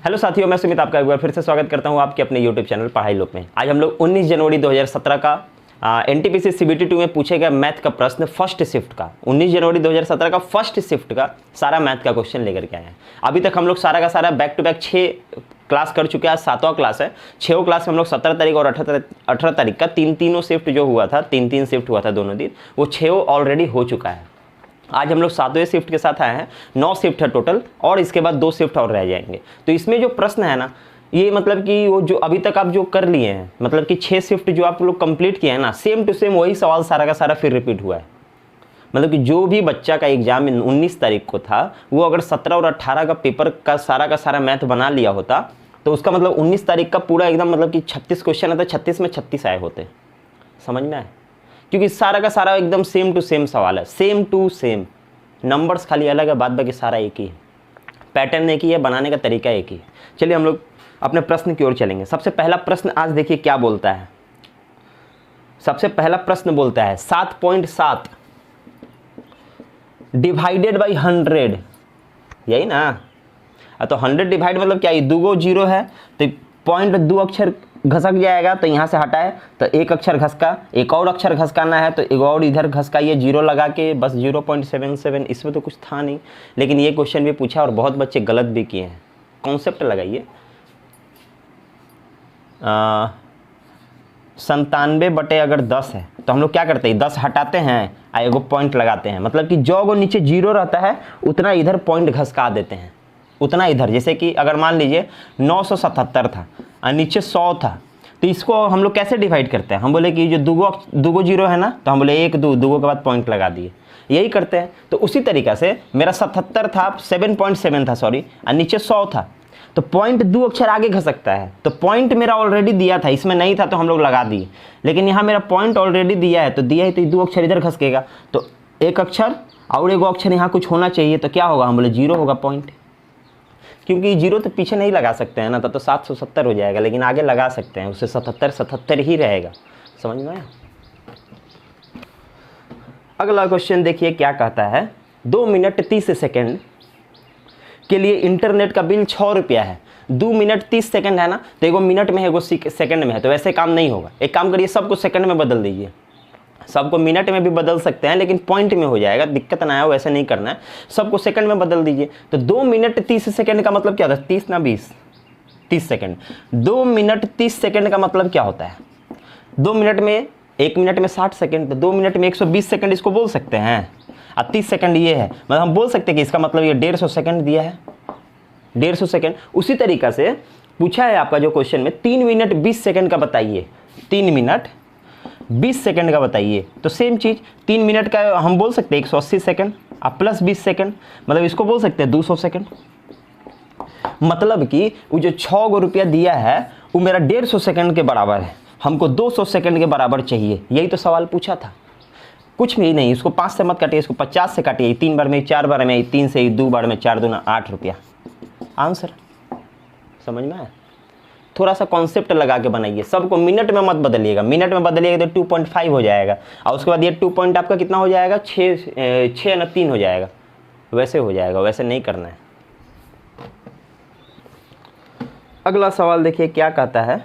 Hello साथियों, मैं सुमित आपका एक बार फिर से स्वागत करता हूं आपके अपने यूट्यूब चैनल पढ़ाई लोक में। आज हम लोग 19 जनवरी 2017 का एनटीपीसी सीबीटी 2 में पूछे गए मैथ का प्रश्न फर्स्ट शिफ्ट का 19 जनवरी 2017 का फर्स्ट शिफ्ट का सारा मैथ का क्वेश्चन लेकर के आए हैं। अभी तक हम लोग सारा का सारा बैक टू बैक 6 क्लास कर चुके हैं। 7वां क्लास है। 6 क्लास में हम लोग 17 तारीख और 18 तारीख का तीनों शिफ्ट जो हुआ था, तीन शिफ्ट हुआ था दोनों दिन, वो 6 ऑलरेडी हो चुका है। आज हम लोग 7वें शिफ्ट के साथ आए हैं। 9 शिफ्ट है टोटल और इसके बाद 2 शिफ्ट और रह जाएंगे। तो इसमें जो प्रश्न है ना, ये मतलब कि वो जो अभी तक आप जो कर लिए हैं, मतलब कि 6 शिफ्ट जो आप लोग कंप्लीट किए हैं ना, सेम टू सेम वही सवाल सारा का सारा फिर रिपीट हुआ है। मतलब कि जो भी बच्चा का एग्जाम 19 तारीख को था, वो अगर 17 और 18 का पेपर का सारा मैथ बना लिया होता, तो उसका मतलब 19 तारीख का पूरा एकदम मतलब कि 36 क्वेश्चन आता, 36 में 36 आए होते। समझ में आए? क्योंकि सारा का सारा एकदम सेम टू सेम सवाल है, सेम टू सेम। नंबर्स खाली अलग है, बाद बाकी सारा एक ही है, पैटर्न एक ही है, बनाने का तरीका एक ही है। चलिए हम लोग अपने प्रश्न की ओर चलेंगे। सबसे पहला प्रश्न आज देखिए क्या बोलता है। सबसे पहला प्रश्न बोलता है 7.7 डिवाइडेड बाई 100, यही ना। तो 100 डिवाइड मतलब क्या, ये 2 जीरो है तो पॉइंट 2 अक्षर घसक जाएगा, तो यहाँ से हटाए तो एक अक्षर घसका, एक और अक्षर घसकाना है तो एक और इधर घसका, ये जीरो लगा के बस 0.77। इसमें तो कुछ था नहीं, लेकिन ये क्वेश्चन भी पूछा और बहुत बच्चे गलत भी किए हैं। कॉन्सेप्ट लगाइए, 97 बटे अगर 10 है तो हम लोग क्या करते हैं, 10 हटाते हैं और एगो पॉइंट लगाते हैं। मतलब कि जो नीचे जीरो रहता है उतना इधर पॉइंट घसका देते हैं, उतना इधर। जैसे कि अगर मान लीजिए 977 था और नीचे 100 था, तो इसको हम लोग कैसे डिवाइड करते हैं। हम बोले कि जो दो जीरो है ना, तो हम बोले 1 2 2 के बाद पॉइंट लगा दिए, यही करते हैं। तो उसी तरीक़ा से मेरा 77 था, 7.7 था सॉरी, और नीचे 100 था, तो पॉइंट 2 अक्षर आगे घसकता है। तो पॉइंट मेरा ऑलरेडी दिया था, इसमें नहीं था तो हम लोग लगा दिए, लेकिन यहाँ मेरा पॉइंट ऑलरेडी दिया है, तो दिया है तो 2 अक्षर इधर घसकेगा, तो एक अक्षर और एगो अक्षर यहाँ कुछ होना चाहिए, तो क्या होगा, हम बोले 0 होगा पॉइंट। क्योंकि 0 तो पीछे नहीं लगा सकते हैं ना, तो 770 हो जाएगा, लेकिन आगे लगा सकते हैं, उससे 77 ही रहेगा। समझ में आया? अगला क्वेश्चन देखिए क्या कहता है। 2 मिनट 30 सेकंड के लिए इंटरनेट का बिल 6 रुपया है। 2 मिनट 30 सेकंड है ना, तो एगो मिनट में है, एगो सेकंड में है, तो वैसे काम नहीं होगा। एक काम करिए, सबको सेकंड में बदल दीजिए। सबको मिनट में भी बदल सकते हैं, लेकिन पॉइंट में हो जाएगा, दिक्कत ना है, वैसे नहीं करना है। सबको सेकंड में बदल दीजिए। तो 2 मिनट 30 सेकंड का मतलब क्या होता है, 30 ना 20, 30 सेकंड। 2 मिनट 30 सेकंड का मतलब क्या होता है, 2 मिनट में, 1 मिनट में 60 सेकंड, तो 2 मिनट में 120 सेकंड इसको बोल सकते हैं। और 30 सेकंड ये है, मतलब हम बोल सकते हैं कि इसका मतलब ये 150 सेकंड दिया है, 150 सेकंड। उसी तरीक़ा से पूछा है आपका जो क्वेश्चन में 3 मिनट 20 सेकंड का बताइए, 3 मिनट 20 सेकंड का बताइए। तो सेम चीज़, 3 मिनट का हम बोल सकते हैं 180 सेकंड और प्लस 20 सेकंड, मतलब इसको बोल सकते हैं 200 सेकंड। मतलब कि वो जो 6 रुपया दिया है वो मेरा 150 सेकंड के बराबर है, हमको 200 सेकंड के बराबर चाहिए। यही तो सवाल पूछा था, कुछ भी नहीं। इसको 5 से मत काटिए, इसको 50 से काटिए। 3 बार में 4 बार में 3 से 2 बार में 4 दूना 8 रुपया आंसर। समझ में आया? थोड़ा सा कॉन्सेप्ट लगा के बनाइए, सबको मिनट में मत बदलिएगा। मिनट में बदलिएगा तो 2.5 हो जाएगा, और उसके बाद ये 2 पॉइंट आपका कितना हो जाएगा, 6 ना 3 हो जाएगा, वैसे हो जाएगा, वैसे नहीं करना है। अगला सवाल देखिए क्या कहता है।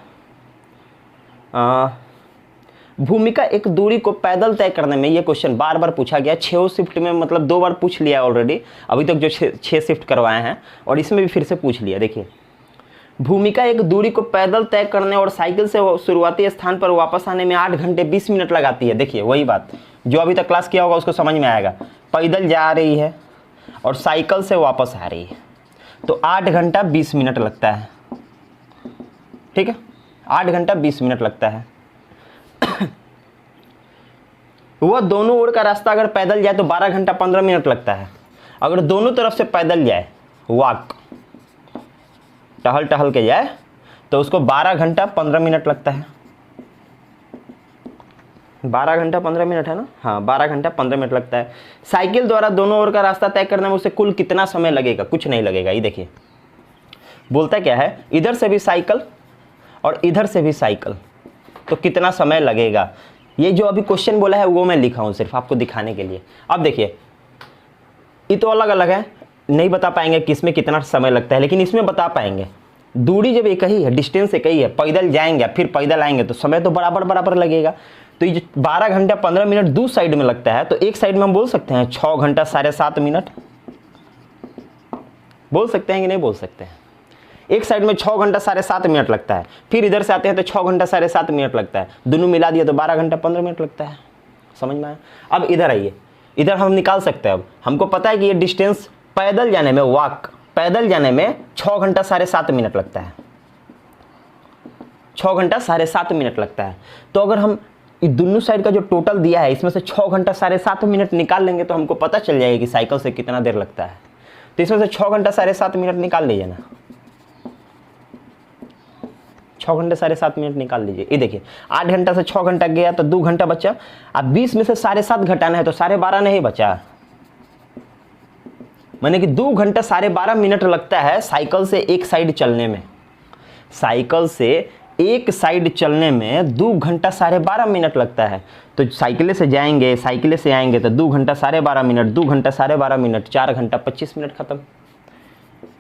भूमिका एक दूरी को पैदल तय करने में, ये क्वेश्चन बार बार पूछा गया। 6 शिफ्ट में मतलब 2 बार पूछ लिया ऑलरेडी, अभी तक जो 6 शिफ्ट करवाए हैं, और इसमें भी फिर से पूछ लिया। देखिए, भूमिका एक दूरी को पैदल तय करने और साइकिल से शुरुआती स्थान पर वापस आने में 8 घंटे 20 मिनट लगाती है। देखिए वही बात, जो अभी तक क्लास किया होगा उसको समझ में आएगा। पैदल जा रही है और साइकिल से वापस आ रही है, तो 8 घंटा 20 मिनट लगता है। ठीक है, 8 घंटा 20 मिनट लगता है। वह दोनों ओर का रास्ता अगर पैदल जाए तो 12 घंटा 15 मिनट लगता है। अगर दोनों तरफ से पैदल जाए, वॉक, टहल टहल के जाए, तो उसको 12 घंटा 15 मिनट लगता है। 12 घंटा 15 मिनट है ना, हाँ 12 घंटा 15 मिनट लगता है। साइकिल द्वारा दोनों ओर का रास्ता तय करने में उसे कुल कितना समय लगेगा, कुछ नहीं लगेगा। ये देखिए बोलता क्या है, इधर से भी साइकिल और इधर से भी साइकिल, तो कितना समय लगेगा। ये जो अभी क्वेश्चन बोला है वो मैं लिखा हूँ सिर्फ आपको दिखाने के लिए। अब देखिए ये तो अलग अलग है, नहीं बता पाएंगे किस में कितना समय लगता है, लेकिन इसमें बता पाएंगे। दूरी जब एक ही है, डिस्टेंस एक ही है, पैदल जाएंगे फिर पैदल आएंगे तो समय तो बराबर बराबर लगेगा। तो ये 12 घंटा 15 मिनट दो साइड में लगता है, तो एक साइड में हम बोल सकते हैं 6 घंटा 7.5 मिनट, बोल सकते हैं कि नहीं बोल सकते हैं? एक साइड में 6 घंटा 7.5 मिनट लगता है, फिर इधर से आते हैं तो 6 घंटा 7.5 मिनट लगता है, दोनों मिला दिया तो 12 घंटा 15 मिनट लगता है। समझ में आया? अब इधर आइए, इधर हम निकाल सकते हैं। अब हमको पता है कि ये डिस्टेंस पैदल जाने में, पैदल जाने में 6 घंटा 7.5 मिनट लगता है, 6 घंटा 7.5 मिनट लगता है। तो अगर हम दोनों साइड का जो टोटल दिया है इसमें से 6 घंटा 7.5 मिनट निकाल लेंगे तो हमको पता चल जाएगा कि साइकिल से कितना देर लगता है। तो इसमें से 6 घंटा 7.5 मिनट निकाल लीजिए ना, 6 घंटे 7.5 मिनट निकाल लीजिए। ये देखिए 8 घंटा से 6 घंटा गया तो 2 घंटा बचा। अब 20 में से 7.5 घटाना है तो 12.5 नहीं बचा, माने कि 2 घंटा 12.5 मिनट लगता है साइकिल से एक साइड चलने में। साइकिल से एक साइड चलने में 2 घंटा 12.5 मिनट लगता है। तो साइकिल से जाएंगे साइकिल से आएंगे तो 2 घंटा 12.5 मिनट, 2 घंटा 12.5 मिनट, 4 घंटा 25 मिनट खत्म।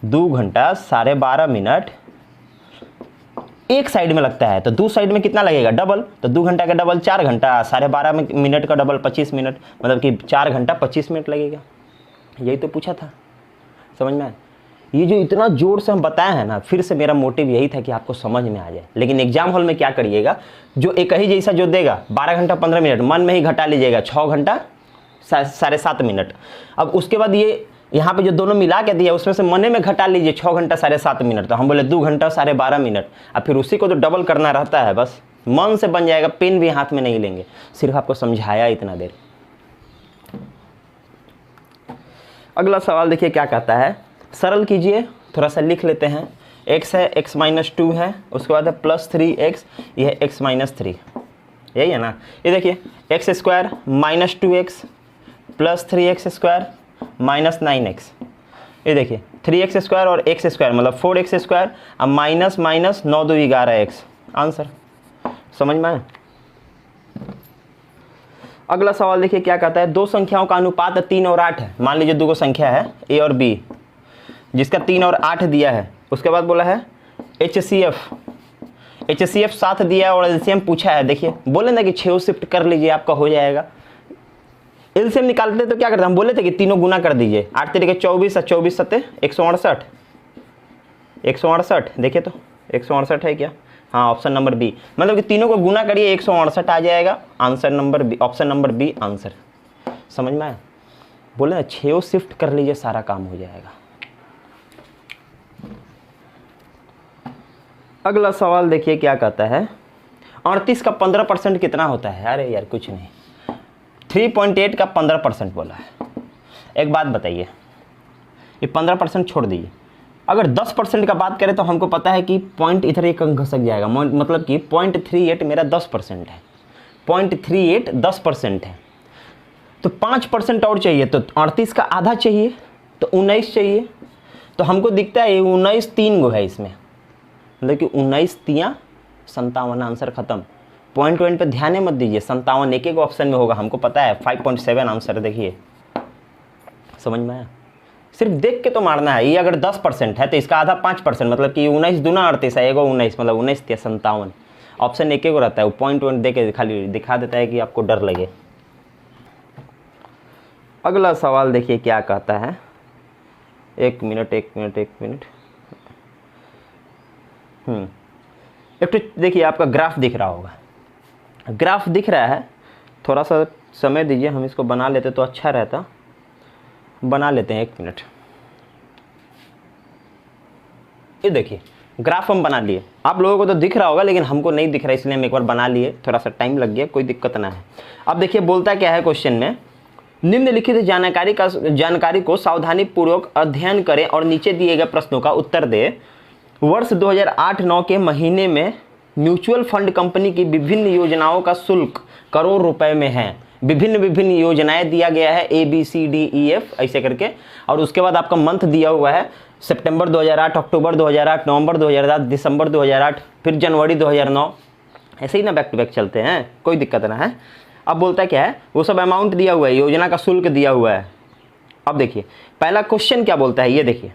2 घंटा 12.5 मिनट एक साइड में लगता है, तो 2 साइड में कितना लगेगा? डबल। तो 2 घंटा का डबल 4 घंटा, 12.5 मिनट का डबल 25 मिनट, मतलब कि 4 घंटा 25 मिनट लगेगा। यही तो पूछा था, समझ में आया? ये जो इतना जोर से हम बताए हैं ना, फिर से मेरा मोटिव यही था कि आपको समझ में आ जाए। लेकिन एग्जाम हॉल में क्या करिएगा, जो एक ही जैसा जो देगा 12 घंटा 15 मिनट मन में ही घटा लीजिएगा 6 घंटा 7.5 मिनट। अब उसके बाद ये यहाँ पे जो दोनों मिला के दिया उसमें से मने में घटा लीजिए 6 घंटा 7.5 मिनट, तो हम बोले 2 घंटा 12.5 मिनट। अब फिर उसी को तो डबल करना रहता है, बस मन से बन जाएगा, पेन भी हाथ में नहीं लेंगे, सिर्फ आपको समझाया इतना देर। अगला सवाल देखिए क्या कहता है, सरल कीजिए, थोड़ा सा लिख लेते हैं। x है, x - 2 है, उसके बाद है +3x, ये है x - 3, यही है ना। ये देखिए x² - 2x + 3x² - 9x। ये देखिए 3x² और x² मतलब 4x² अब माइनस 9 2 11x, आंसर। समझ में आया? अगला सवाल देखिए क्या कहता है, दो संख्याओं का अनुपात 3 और 8 है। मान लीजिए दो संख्या है a और b, जिसका 3 और 8 दिया है। उसके बाद बोला है HCF 7 दिया है और एलसीएम पूछा है। देखिए बोले ना कि 6 शिफ्ट कर लीजिए आपका हो जाएगा। एलसीएम निकालते तो क्या करते हम बोले थे कि तीनों गुना कर दीजिए, 8 तरीके 24 और 24 सत्ते 168, 168 देखिए तो 168 है क्या? हाँ, ऑप्शन नंबर बी, मतलब कि तीनों को गुना करिए 168 आ जाएगा, answer number B, option number B answer. समझ में आया? बोले ना 6 शिफ्ट कर लीजिए सारा काम हो जाएगा। अगला सवाल देखिए क्या कहता है, 38 का 15% कितना होता है? अरे यार कुछ नहीं, 3.8 का 15% बोला है। एक बात बताइए, ये 15% छोड़ दीजिए, अगर 10% का बात करें तो हमको पता है कि पॉइंट इधर एक अंक घसक जाएगा, मतलब कि 0.38 मेरा 10% है, 0.38 10% है, तो 5% और चाहिए, तो 38 का आधा चाहिए तो 19 चाहिए। तो हमको दिखता है 19 3 गो है इसमें, मतलब कि 19 3 57, आंसर खत्म। पॉइंट पे ध्यान मत दीजिए, 57 एक ऑप्शन में होगा, हमको पता है 5.7 आंसर। देखिए समझ में आया? सिर्फ देख के तो मारना है। ये अगर 10% है तो इसका आधा 5%, मतलब कि 19 दूना 38 है, एगो 19 मतलब 19 3 57, ऑप्शन एक रहता है। वो पॉइंट दे के खाली दिखा देता है कि आपको डर लगे। अगला सवाल देखिए क्या कहता है, एक मिनट एक तो देखिए आपका ग्राफ दिख रहा होगा, ग्राफ दिख रहा है, थोड़ा सा समय दीजिए, हम इसको बना लेते तो अच्छा रहता। बना लेते हैं, 1 मिनट। ये देखिए ग्राफ हम बना लिए, आप लोगों को तो दिख रहा होगा लेकिन हमको नहीं दिख रहा, इसलिए हम एक बार बना लिए, थोड़ा सा टाइम लग गया, कोई दिक्कत ना है। अब देखिए बोलता क्या है क्वेश्चन में, निम्नलिखित जानकारी को सावधानी पूर्वक अध्ययन करें और नीचे दिए गए प्रश्नों का उत्तर दें। वर्ष 2008-9 के महीने में म्यूचुअल फंड कंपनी की विभिन्न योजनाओं का शुल्क करोड़ रुपए में है। विभिन्न योजनाएं दिया गया है, ABCDEF ऐसे करके, और उसके बाद आपका मंथ दिया हुआ है सितंबर 2008, अक्टूबर 2008, नवंबर 2008, दिसंबर 2008, फिर जनवरी 2009, ऐसे ही ना बैक टू बैक चलते हैं, कोई दिक्कत ना है। अब बोलता है क्या है, वो सब अमाउंट दिया हुआ है, योजना का शुल्क दिया हुआ है। अब देखिए पहला क्वेश्चन क्या बोलता है, ये देखिए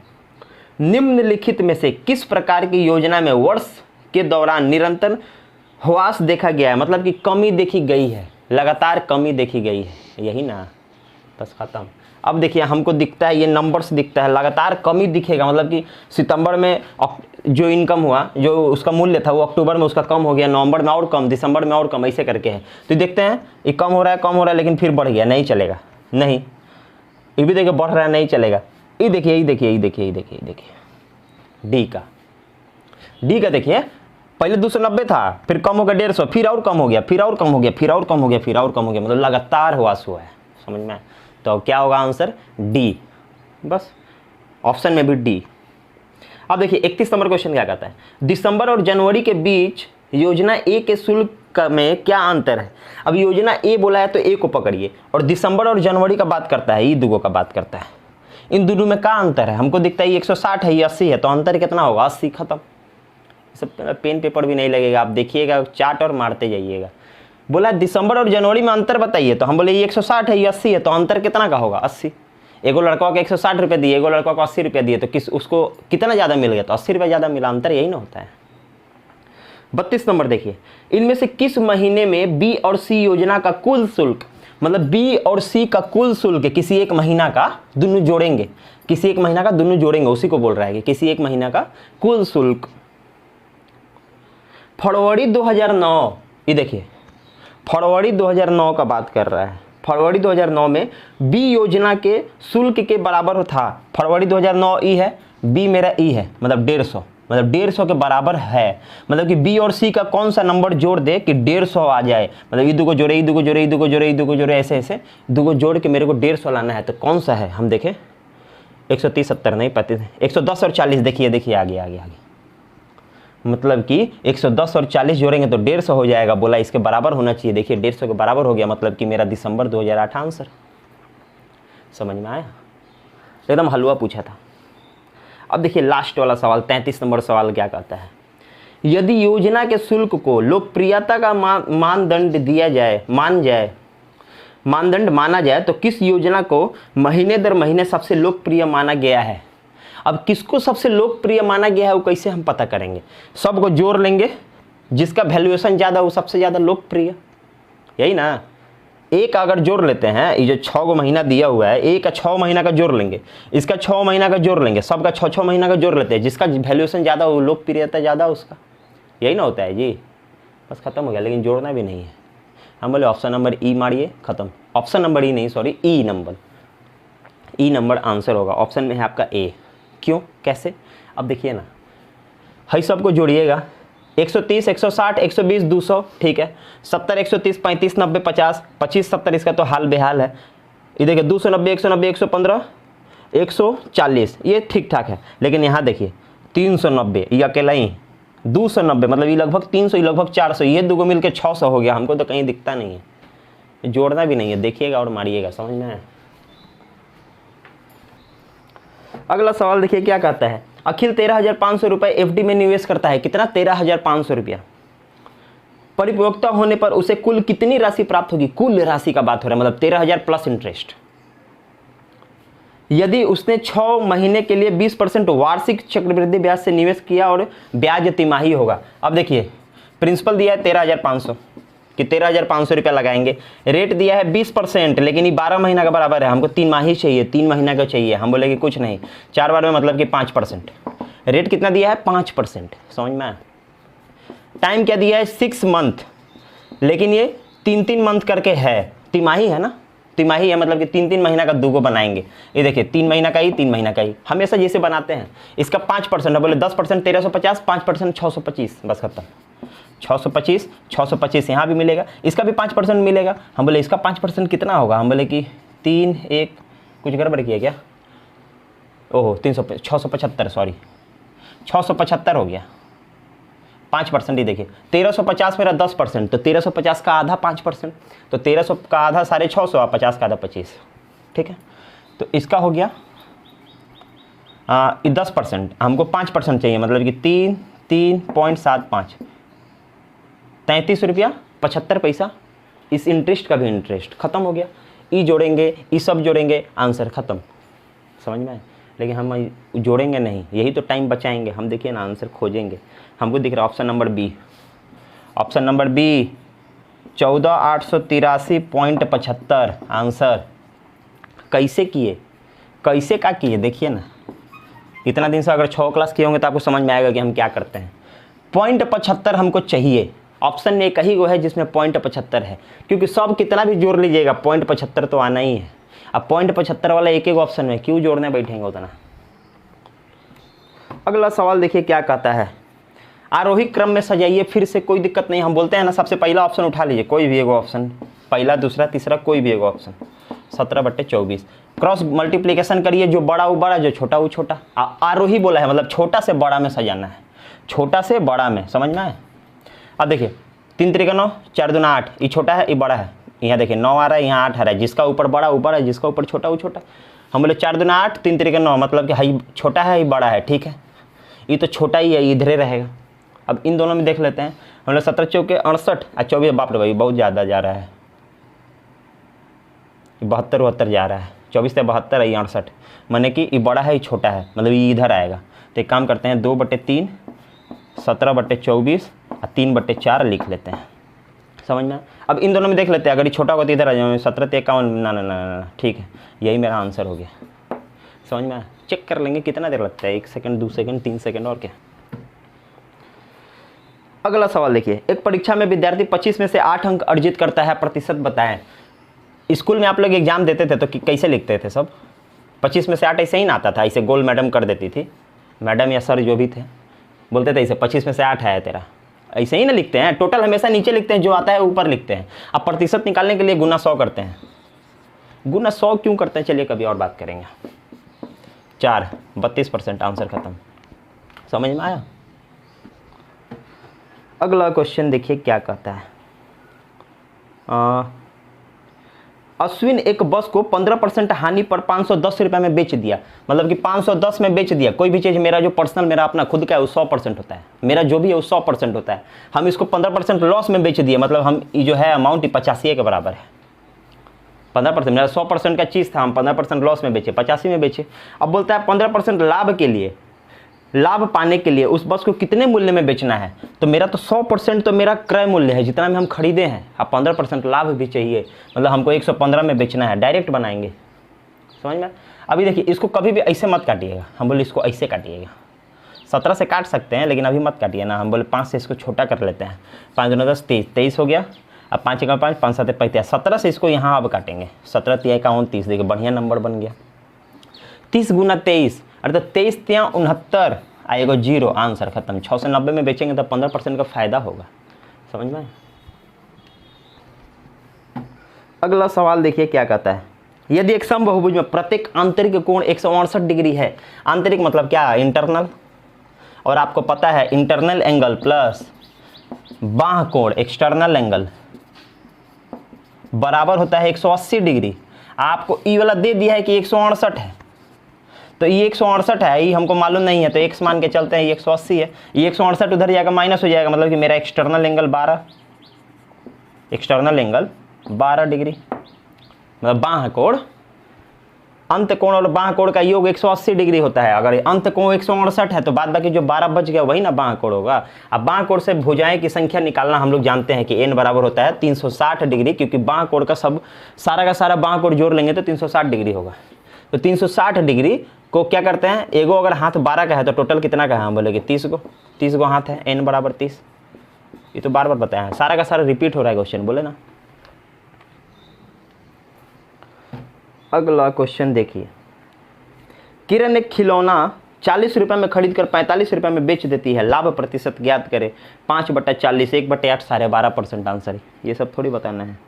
निम्नलिखित में से किस प्रकार की योजना में वर्ष के दौरान निरंतर ह्रास देखा गया है, मतलब कि कमी देखी गई है, लगातार कमी देखी गई है, यही ना, बस खत्म। अब देखिए हमको दिखता है, ये नंबर्स दिखता है, लगातार कमी दिखेगा, मतलब कि सितंबर में जो इनकम हुआ, जो उसका मूल्य था वो अक्टूबर में उसका कम हो गया, नवंबर में और कम, दिसंबर में और कम, ऐसे करके है। तो देखते हैं ये कम हो रहा है लेकिन फिर बढ़ गया, नहीं चलेगा, नहीं, ये भी देखिए बढ़ रहा है, नहीं चलेगा। ये देखिए डी का देखिए, पहले 290 था, फिर कम हो गया 150, फिर और कम हो गया, फिर और कम हो गया, फिर और कम हो गया, फिर और कम हो गया, मतलब लगातार ह्रास हुआ है, समझ में। तो क्या होगा आंसर? डी, बस ऑप्शन में भी डी। अब देखिए 31 नंबर क्वेश्चन क्या कहता है, दिसंबर और जनवरी के बीच योजना ए के शुल्क में क्या अंतर है। अब योजना ए बोला है तो ए को पकड़िए, और दिसंबर और जनवरी का बात करता है, ये दोनों का बात करता है, इन दोनों में क्या अंतर है। हमको दिखता है ये 160 है, ये 80 है, तो अंतर कितना होगा? 80, खत्म। सब पेन पेपर भी नहीं लगेगा, आप देखिएगा चार्ट और मारते जाइएगा। बोला दिसंबर और जनवरी में अंतर बताइए, तो हम बोले ये 160 है, ये 80 है, तो अंतर कितना का होगा? 80। एगो लड़का को 160 रुपये दिए, एगो लड़का को 80 रुपये दिए, तो उसको कितना ज़्यादा मिल गया? तो 80 रुपये ज़्यादा मिला, अंतर यही ना होता है। 32 नंबर देखिए, इनमें से किस महीने में बी और सी योजना का कुल शुल्क, मतलब बी और सी का कुल शुल्क किसी एक महीना का दोनों जोड़ेंगे, किसी एक महीना का दोनों जोड़ेंगे, उसी को बोल रहा है कि किसी एक महीना का कुल शुल्क। फरवरी 2009, ये देखिए फरवरी 2009 का बात कर रहा है। फरवरी 2009 में बी योजना के शुल्क के बराबर था, फरवरी 2009 ई है, बी मेरा ई है, मतलब 150, मतलब 150 के बराबर है। मतलब कि बी और सी का कौन सा नंबर जोड़ दे कि 150 आ जाए, मतलब ये दो को जोड़े, ये दो को जोड़े, ये दो को जोड़े, ये दो को जोड़े, ऐसे ऐसे दो को जोड़ के मेरे को 150 लाना है। तो कौन सा है हम देखें, 130, 70 नहीं, 35, 110 और 40, देखिए आगे, मतलब कि 110 और 40 जोड़ेंगे तो 150 हो जाएगा। बोला इसके बराबर होना चाहिए, देखिए 150 के बराबर हो गया, मतलब कि मेरा दिसंबर 2008 आंसर। समझ में आया? एकदम हलवा पूछा था। अब देखिए लास्ट वाला सवाल, 33 नंबर सवाल क्या कहता है, यदि योजना के शुल्क को लोकप्रियता का मानदंड दिया जाए, मानदंड माना जाए तो किस योजना को महीने दर महीने सबसे लोकप्रिय माना गया है। अब किसको सबसे लोकप्रिय माना गया है वो कैसे हम पता करेंगे? सबको जोड़ लेंगे, जिसका वैल्यूएशन ज़्यादा वो सबसे ज़्यादा लोकप्रिय, यही ना। एक अगर जोड़ लेते हैं, ये जो 6 महीना दिया हुआ है, एक का 6 महीना का जोड़ लेंगे, इसका 6 महीना का जोड़ लेंगे, सबका 6 महीना का जोड़ लेते हैं, जिसका वैल्यूएशन ज़्यादा वो लोकप्रियता ज़्यादा उसका, यही ना होता है जी। बस खत्म हो गया, लेकिन जोड़ना भी नहीं है। हम बोले ऑप्शन नंबर ई मारिए, खत्म। ऑप्शन नंबर ई नहीं, सॉरी, ई नंबर आंसर होगा। ऑप्शन में है आपका ए। क्यों, कैसे? अब देखिए ना, है सबको जोड़िएगा, 130, 160, 120, 200, ठीक है, 70, 130, 35, 90, 50, 25, 70, इसका तो हाल बेहाल है। ये देखिए 290, 190, 115, 140, ये ठीक ठाक है। लेकिन यहाँ देखिए 390, ये अकेला ही, 290, मतलब ये लगभग 300, ये लगभग 400, ये दो को मिलकर 600 हो गया। हमको तो कहीं दिखता नहीं है, जोड़ना भी नहीं है, देखिएगा और मारिएगा, समझ में आया? अगला सवाल देखिए क्या कहता है, अखिल 13,500 रुपये एफडी में निवेश करता है। कितना? 13,500 रुपया। परिपक्वता होने पर उसे कुल कितनी राशि प्राप्त होगी? कुल राशि का बात हो रहा है, मतलब 13,000 प्लस इंटरेस्ट। यदि उसने 6 महीने के लिए 20% वार्षिक चक्रवृद्धि ब्याज से निवेश किया और ब्याज तिमाही होगा। अब देखिए प्रिंसिपल दिया है 13,500 कि 13,500 रुपया लगाएंगे, रेट दिया है 20%, लेकिन ये 12 महीना का बराबर है, हमको 3 माही चाहिए, 3 महीना का चाहिए। हम बोले कि कुछ नहीं, 4 बार में मतलब कि 5%। रेट कितना दिया है? 5%। समझ में आया? टाइम क्या दिया है? 6 मंथ, लेकिन ये 3-3 मंथ करके है, तिमाही है ना, तिमाही है, मतलब कि 3-3 महीना का दूगो बनाएंगे। ये देखिए 3 महीना का ही, 3 महीना का ही, हमेशा जैसे बनाते हैं। इसका 5% है, बोले 10% 1350, 5% 625, बस खत्म। 625 यहाँ भी मिलेगा, इसका भी 5% मिलेगा। हम बोले इसका 5% कितना होगा? हम बोले कि 3, 1, कुछ गड़बड़ किया क्या? ओहो 675, सॉरी 675 हो गया। 5% ही देखिए, 1350 मेरा 10%, तो 1350 का आधा 5%, तो 1300 का आधा 650 और 50 का आधा 25, ठीक है। तो इसका हो गया 10%, हमको 5% चाहिए, मतलब कि 3.75, 33 रुपया 75 पैसा। इस इंटरेस्ट का भी इंटरेस्ट खत्म हो गया। ई जोड़ेंगे, ई सब जोड़ेंगे, आंसर खत्म। समझ में आए? लेकिन हम जोड़ेंगे नहीं, यही तो टाइम बचाएंगे हम। देखिए ना आंसर खोजेंगे, हमको दिख रहा है option number B, option number B 14,883.75 answer. कैसे किए, कैसे क्या किए, देखिए ना। इतना दिन से अगर 6 क्लास किए होंगे तो आपको समझ में आएगा कि हम क्या करते हैं। 0.75 हमको चाहिए, ऑप्शन में एक ही वो है जिसमें 0.75 है, क्योंकि सब कितना भी जोड़ लीजिएगा 0.75 तो आना ही है। अब 0.75 वाला एक एक ऑप्शन में क्यों जोड़ने बैठेंगे उतना। अगला सवाल देखिए क्या कहता है, आरोही क्रम में सजाइए फिर से, कोई दिक्कत नहीं। हम बोलते हैं ना सबसे पहला ऑप्शन उठा लीजिए, कोई भी एक ऑप्शन, पहला दूसरा तीसरा कोई भी एक ऑप्शन। 17/24 क्रॉस मल्टीप्लिकेशन करिए, जो बड़ा वो बड़ा, जो छोटा वो छोटा। आरोही बोला है मतलब छोटा से बड़ा में सजाना है, छोटा से बड़ा में, समझ में आए। अब देखिए 3 त्रिका 9, 4 दूना 8, ये छोटा है ये बड़ा है। यहाँ देखिए 9 आ रहा है, यहाँ 8 आ रहा है, जिसका ऊपर बड़ा ऊपर है, जिसका ऊपर छोटा वो छोटा। हम बोले 4 दूना 8, 3 त्रिका 9, मतलब कि हाई छोटा है ये बड़ा है, ठीक है। ये तो छोटा ही है, इधर ही रहेगा। अब इन दोनों में देख लेते हैं, हम लोग 17 चौके 68 और 24, बाप रे भाई बहुत ज़्यादा जा रहा है, 72 जा रहा है। 24 से 72 है, 68, माने कि ये बड़ा है ये छोटा है, मतलब ये इधर आएगा। तो एक काम करते हैं 2/3 17/24 और 3/4 लिख लेते हैं, समझ में। अब इन दोनों में देख लेते हैं, अगर ये छोटा होगा तो इधर आ जाए, 17-51, ना, ठीक है, यही मेरा आंसर हो गया, समझ में। चेक कर लेंगे कितना देर लगता है, 1 सेकंड 2 सेकंड 3 सेकंड और क्या। अगला सवाल देखिए, एक परीक्षा में विद्यार्थी 25 में से 8 अंक अर्जित करता है, प्रतिशत बताएं। स्कूल में आप लोग एग्जाम देते थे तो कैसे लिखते थे सब, 25 में से 8 ऐसे ही ना आता था, ऐसे गोल मैडम कर देती थी, मैडम या सर जो भी थे, बोलते थे ऐसे 25 में से 8 आया तेरा, ऐसे ही ना लिखते हैं। टोटल हमेशा नीचे लिखते हैं, जो आता है ऊपर लिखते हैं। अब प्रतिशत निकालने के लिए गुना 100 करते हैं। गुना 100 क्यों करते हैं, चलिए कभी और बात करेंगे। 4 32% आंसर खत्म, समझ में आया। अगला क्वेश्चन देखिए क्या कहता है, अश्विन एक बस को 15% हानि पर 510 रुपये में बेच दिया, मतलब कि 510 में बेच दिया। कोई भी चीज़ मेरा जो पर्सनल मेरा अपना खुद का है वो 100% होता है, मेरा जो भी है वो 100% होता है। हम इसको 15% लॉस में बेच दिए, मतलब हम ये जो है अमाउंट 85 के बराबर है। 15% मेरा 100% का चीज़ था, हम 15% लॉस में बेचे, 85 में बेचे। अब बोलता है 15% लाभ के लिए, लाभ पाने के लिए उस बस को कितने मूल्य में बेचना है। तो मेरा तो 100% तो मेरा क्रय मूल्य है जितना में हम खरीदे हैं। अब 15% लाभ भी चाहिए, मतलब हमको 115 में बेचना है, डायरेक्ट बनाएंगे, समझ में। अभी देखिए इसको कभी भी ऐसे मत काटिएगा, हम बोले इसको ऐसे काटिएगा। 17 से काट सकते हैं लेकिन अभी मत काटिए ना, हम बोले 5 से इसको छोटा कर लेते हैं। 5 दूना 10 23 हो गया। अब 5 का 5 5 7 35, 17 से इसको यहाँ अब काटेंगे। 17 3 का 29, देखिए बढ़िया नंबर बन गया। 30 गुना 23 अर्थात 23 3 69 आएगा 0, आंसर खत्म। 6 से 90 में बेचेंगे तो 15% का फायदा होगा, समझ में। अगला सवाल देखिए क्या कहता है, यदि एक समबाहुभुज में प्रत्येक आंतरिक कोण 168 डिग्री है, आंतरिक मतलब क्या, इंटरनल, और आपको पता है इंटरनल एंगल प्लस बाह्य कोण एक्सटर्नल एंगल बराबर होता है 180 डिग्री। आपको ई वाला दे दिया है कि 168 है, तो ये 168 है, ये हमको मालूम नहीं है, तो x मान के चलते हैं, ये 180 है। ये 168 उधर जाएगा माइनस हो जाएगा, मतलब कि मेरा external angle 12, external angle 12 degree, मतलब बाह्य कोण, अंत कोण और बाह्य कोण का योग 180 डिग्री होता है। अगर अंत कोण 168 है तो बाद बाकी जो 12 बच गया वही ना बाह्य कोण होगा। अब बाह्य कोण से भुजाएं की संख्या निकालना हम लोग जानते हैं कि n बराबर होता है 360 डिग्री, क्योंकि बाह्य कोण का सब सारा का सारा बाह्य कोण जोड़ लेंगे तो 360 डिग्री होगा। तो 360 डिग्री को क्या करते हैं, एगो अगर हाथ 12 का है तो टोटल कितना का है, हम बोले कि 30 गो हाथ है, n बराबर 30। ये तो बार बार बताया है, सारा का सारा रिपीट हो रहा है क्वेश्चन, बोले ना। अगला क्वेश्चन देखिए, किरण एक खिलौना 40 रुपये में खरीद कर 45 रुपये में बेच देती है, लाभ प्रतिशत ज्ञात करें। 5/40 1/8 12.5% आंसर, ये सब थोड़ी बताना है।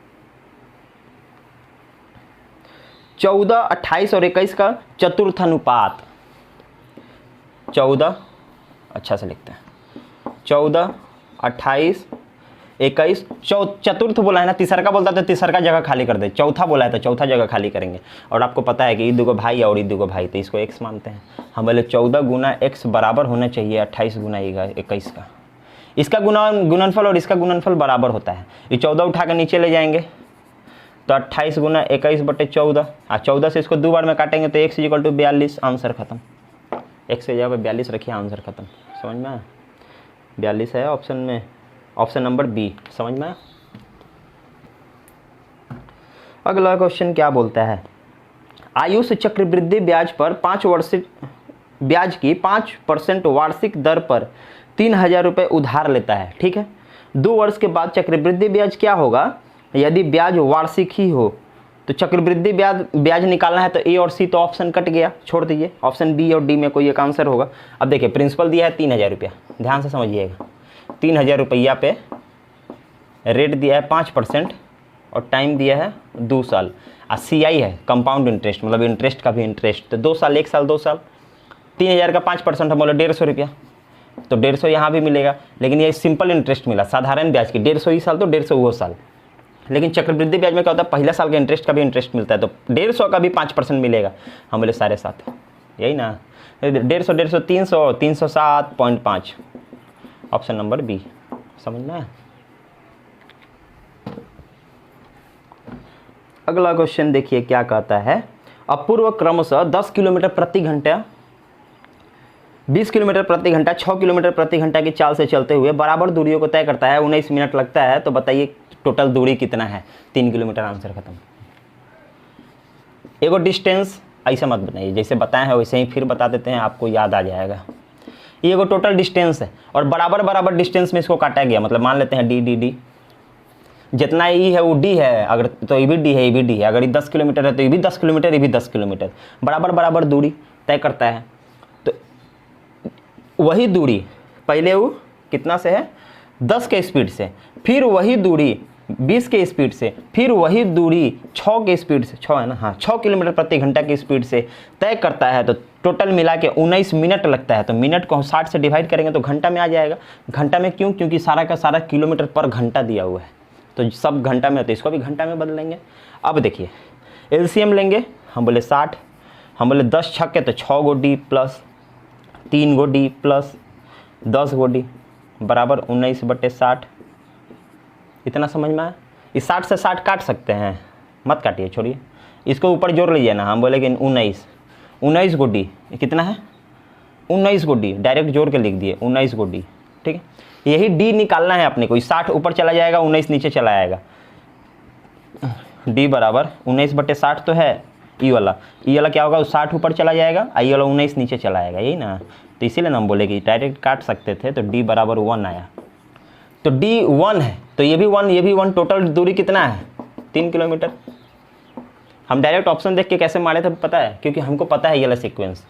14, 28 और 21 का चतुर्थ अनुपात, 14 अच्छा से लिखते हैं, 14, 28, 21, चतुर्थ बोला है ना, तीसरा का बोलता है तो तीसरा का जगह खाली कर दे, चौथा बोला है तो चौथा जगह खाली करेंगे। और आपको पता है कि ये 2 भाई और ये 2 भाई, तो इसको x मानते हैं। हम बोले 14 गुना x बराबर होना चाहिए 28 गुना 21 का। इसका गुणनफल और इसका गुणनफल बराबर होता है। ये 14 उठा कर नीचे ले जाएंगे तो 28 गुना 21/14, 14 से इसको 2 बार में काटेंगे तो x = 42, आंसर खत्म। x से जगह 42 रखिए, आंसर खत्म। समझ में आया? 42 है ऑप्शन में, ऑप्शन नंबर बी। समझ में आया? अगला क्वेश्चन क्या बोलता है, आयुष चक्रवृद्धि ब्याज पर 5 वार्षिक ब्याज की 5% वार्षिक दर पर 3000 रुपये उधार लेता है। ठीक है, 2 वर्ष के बाद चक्रवृद्धि ब्याज क्या होगा यदि ब्याज वार्षिक ही हो? तो चक्रवृद्धि ब्याज निकालना है तो ए और सी तो ऑप्शन कट गया, छोड़ दीजिए, ऑप्शन बी और डी में कोई एक आंसर होगा। अब देखिए प्रिंसिपल दिया है 3000 रुपया, ध्यान से समझिएगा, 3000 रुपया पे रेट दिया है 5% और टाइम दिया है 2 साल, और सी आई है कंपाउंड इंटरेस्ट, मतलब इंटरेस्ट का भी इंटरेस्ट, तो 2 साल 1 साल 2 साल, 3000 का 5% हम बोले 150 रुपया, तो 150 यहाँ भी मिलेगा, लेकिन ये सिंपल इंटरेस्ट मिला, साधारण ब्याज की 150 ही साल तो 150 वो साल। लेकिन चक्रवृद्धि ब्याज में क्या होता है, पहला साल का इंटरेस्ट का भी इंटरेस्ट मिलता है, तो 150 का भी 5% मिलेगा। हम बोले सारे साथ, यही ना, 150 150 300 307.5, ऑप्शन नंबर बी। समझना है? अगला क्वेश्चन देखिए क्या कहता है, अपूर्व क्रमशः 10 किलोमीटर प्रति घंटा, 20 किलोमीटर प्रति घंटा, 6 किलोमीटर प्रति घंटा की चाल से चलते हुए बराबर दूरियों को तय करता है, 19 मिनट लगता है, तो बताइए टोटल दूरी कितना है? 3 किलोमीटर, आंसर खत्म। एगो डिस्टेंस ऐसा मत बनाइए, जैसे बताए हैं वैसे ही फिर बता देते हैं, आपको याद आ जाएगा। ये एगो टोटल डिस्टेंस है और बराबर बराबर डिस्टेंस में इसको काटा गया, मतलब मान लेते हैं डी डी डी, जितना ई है वो डी है, अगर तो ये भी डी है, ये भी डी है, अगर ये 10 किलोमीटर है तो ये भी 10 किलोमीटर, ये भी 10 किलोमीटर, बराबर बराबर दूरी तय करता है। तो वही दूरी पहले वो कितना से है, 10 के स्पीड से, फिर वही दूरी 20 के स्पीड से, फिर वही दूरी 6 के स्पीड से, 6 है ना, हाँ, 6 किलोमीटर प्रति घंटा की स्पीड से तय करता है, तो टोटल मिला के 19 मिनट लगता है। तो मिनट को हम 60 से डिवाइड करेंगे तो घंटा में आ जाएगा। घंटा में क्यों? क्योंकि सारा का सारा किलोमीटर पर घंटा दिया हुआ है, तो सब घंटा में होता है, इसको भी घंटा में बदलेंगे। अब देखिए एलसीएम लेंगे, हम बोले 60, हम बोले 10 छक्के तो 6 गो डी प्लस 3 गो डी प्लस 10 गो डी बराबर 19/60। इतना समझ में आया? इस 60 से 60 काट सकते हैं, मत काटिए, छोड़िए, इसको ऊपर जोड़ लीजिए ना। हम बोले कि 19 गो डी, कितना है 19 गो डी, डायरेक्ट जोड़ के लिख दिए 19 गो डी। ठीक है, यही डी निकालना है अपने को। 60 ऊपर चला जाएगा, 19 नीचे चला आएगा, डी बराबर 19/60 तो है ई वाला क्या होगा, 60 ऊपर चला जाएगा, आई वाला 19 नीचे चला आएगा, यही ना। तो इसीलिए हम बोले कि डायरेक्ट काट सकते थे, तो डी बराबर 1 आया, तो डी 1 है, तो ये भी 1 ये भी 1, टोटल दूरी कितना है 3 किलोमीटर। हम डायरेक्ट ऑप्शन देख के कैसे मारे थे पता है, क्योंकि हमको पता है ये वाला सीक्वेंस,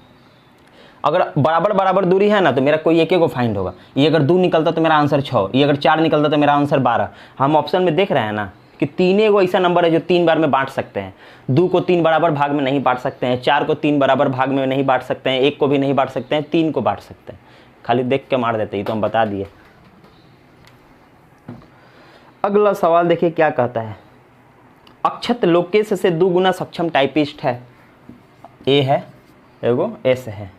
अगर बराबर बराबर दूरी है ना तो मेरा कोई एक को फाइंड होगा। ये अगर 2 निकलता तो मेरा आंसर 6, ये अगर 4 निकलता तो मेरा आंसर 12। हम ऑप्शन में देख रहे हैं ना कि 3 को ऐसा नंबर है जो 3 बार में बांट सकते हैं। 2 को 3 बराबर भाग में नहीं बांट सकते हैं, 4 को 3 बराबर भाग में नहीं बांट सकते हैं, 1 को भी नहीं बांट सकते हैं, 3 को बांट सकते हैं। खाली देख के मार देते ही तो हम बता दिए। अगला सवाल देखिए क्या कहता है, अक्षत लोकेश से 2 गुना सक्षम टाइपिस्ट है, ए है एगो एस है,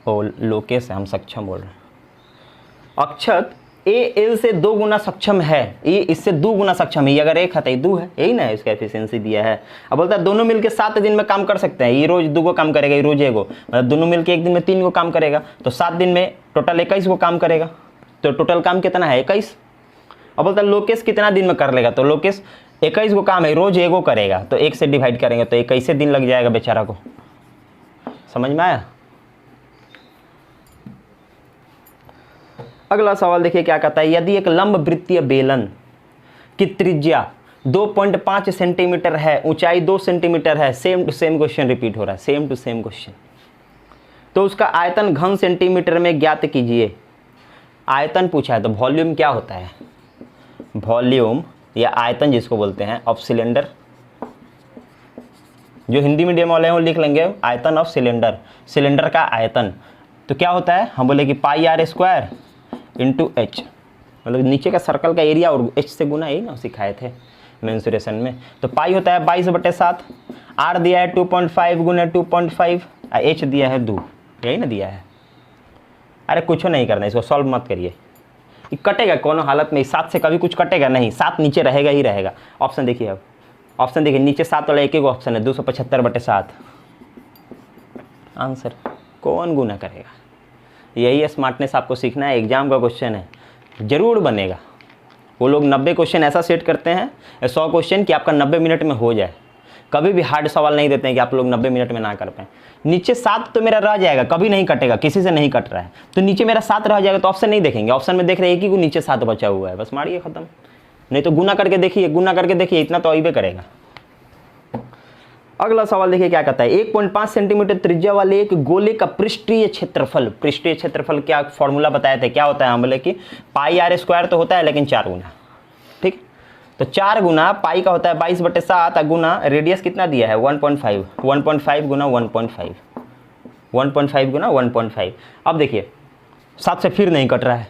और लोकेश है, हम सक्षम बोल रहे हैं। अक्षत ए एल से 2 गुना सक्षम है, ये इससे 2 गुना सक्षम है, ये अगर 1 है तो ये 2 है, यही ना इसका एफिशिएंसी दिया है। अब बोलता है दोनों मिलके 7 दिन में काम कर सकते हैं, ये रोज 2 को काम करेगा, ये रोज 1 को, मतलब दोनों मिलके 1 दिन में 3 को काम करेगा, तो 7 दिन में टोटल 21 को काम करेगा, तो टोटल काम कितना है 21। अब बोलता है लोकेश कितना दिन में कर लेगा, तो लोकेश 21 को काम है, रोज 1 को करेगा, तो 1 से डिवाइड करेंगे तो 21 दिन लग जाएगा बेचारा को। समझ में आया? अगला सवाल देखिए क्या कहता है, यदि एक लंब वृत्तीय बेलन की त्रिज्या 2.5 सेंटीमीटर है, ऊंचाई 2 सेंटीमीटर है, same to same question repeat हो रहा है, सेम टू सेम क्वेश्चन, तो उसका आयतन घन सेंटीमीटर में ज्ञात कीजिए। आयतन पूछा है तो वॉल्यूम क्या होता है, वॉल्यूम या आयतन जिसको बोलते हैं ऑफ सिलेंडर, जो हिंदी मीडियम वाले हैं वो लिख लेंगे आयतन ऑफ सिलेंडर, सिलेंडर का आयतन। तो क्या होता है, हम बोले कि πr² इंटू एच, मतलब नीचे का सर्कल का एरिया और एच से गुना, यही ना सिखाए थे मेंसुरेशन में। तो पाई होता है 22/7, आर दिया है 2.5 गुना 2.5, एच दिया है 2, यही ना दिया है। अरे कुछ नहीं करना, इसको सॉल्व मत करिए, ये कटेगा कोनो हालत में, 7 से कभी कुछ कटेगा नहीं, 7 नीचे रहेगा ही रहेगा। ऑप्शन देखिए, अब ऑप्शन देखिए, नीचे 7 वाला एक ऑप्शन है, 275/7 आंसर। कौन गुना करेगा? यही स्मार्टनेस आपको सीखना है, एग्जाम का क्वेश्चन है, जरूर बनेगा। वो लोग 90 क्वेश्चन ऐसा सेट करते हैं, 100 क्वेश्चन कि आपका 90 मिनट में हो जाए। कभी भी हार्ड सवाल नहीं देते हैं कि आप लोग 90 मिनट में ना कर पाएँ। नीचे 7 तो मेरा रह जाएगा, कभी नहीं कटेगा, किसी से नहीं कट रहा है, तो नीचे मेरा 7 रह जाएगा, तो ऑप्शन नहीं देखेंगे, ऑप्शन में देख रहे हैं कि नीचे 7 बचा हुआ है, बस मारिए खत्म। नहीं तो गुना करके देखिए, गुना करके देखिए, इतना तो अइबे करेगा। अगला सवाल देखिए क्या कहता है, 1.5 सेंटीमीटर त्रिज्या वाले एक गोले का पृष्ठीय क्षेत्रफल क्या फॉर्मूला बताए थे, क्या होता है? हम बोले कि πr² तो होता है, लेकिन 4 गुना, ठीक। तो 4 गुना पाई का होता है 22/7 गुना रेडियस कितना दिया है 1.5, 1.5 गुना 1.5, 1.5 गुना 1.5। अब देखिए 7 से फिर नहीं कट रहा है,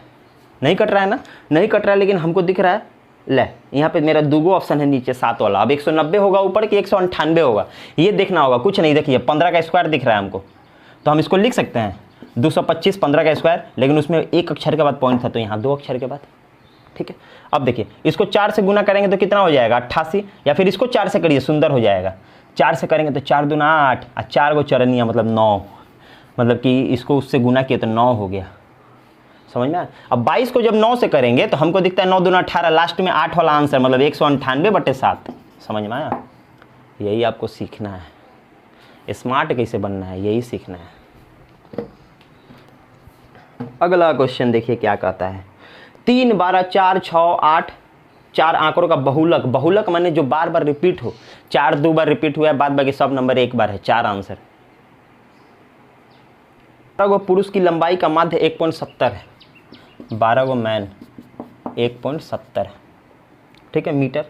नहीं कट रहा है ना, नहीं कट रहा है, लेकिन हमको दिख रहा है, ले यहाँ पे मेरा 2 ऑप्शन है नीचे 7 वाला। अब 190 होगा ऊपर कि 198 होगा, ये देखना होगा। कुछ नहीं, देखिए 15 का स्क्वायर दिख रहा है हमको, तो हम इसको लिख सकते हैं 225 15 का स्क्वायर, लेकिन उसमें एक अक्षर के बाद पॉइंट था, तो यहाँ 2 अक्षर के बाद, ठीक है। अब देखिए इसको 4 से गुना करेंगे तो कितना हो जाएगा 88, या फिर इसको 4 से करिए, सुंदर हो जाएगा। 4 से करेंगे तो 4 दूना 8, और 4 को चरनिया मतलब 9, मतलब कि इसको उससे गुना किया तो 9 हो गया, समझ में। अब 22 को जब 9 से करेंगे तो हमको दिखता है 9 दूना 18, लास्ट में 8 वाला आंसर, मतलब 198/7, समझ में आया। यही आपको सीखना है, स्मार्ट कैसे बनना है, यही सीखना है। अगला क्वेश्चन देखिए क्या कहता है, 3 12 4 6 8 4 आंकड़ों का बहुलक माने जो बार बार रिपीट हो, 4 2 बार रिपीट हुआ है, बाद बाकी सब नंबर एक बार है, 4 आंसर। 12 गो पुरुष की लंबाई का माध्य 1.70 है, 12 गो मैन 1.70, ठीक है, मीटर।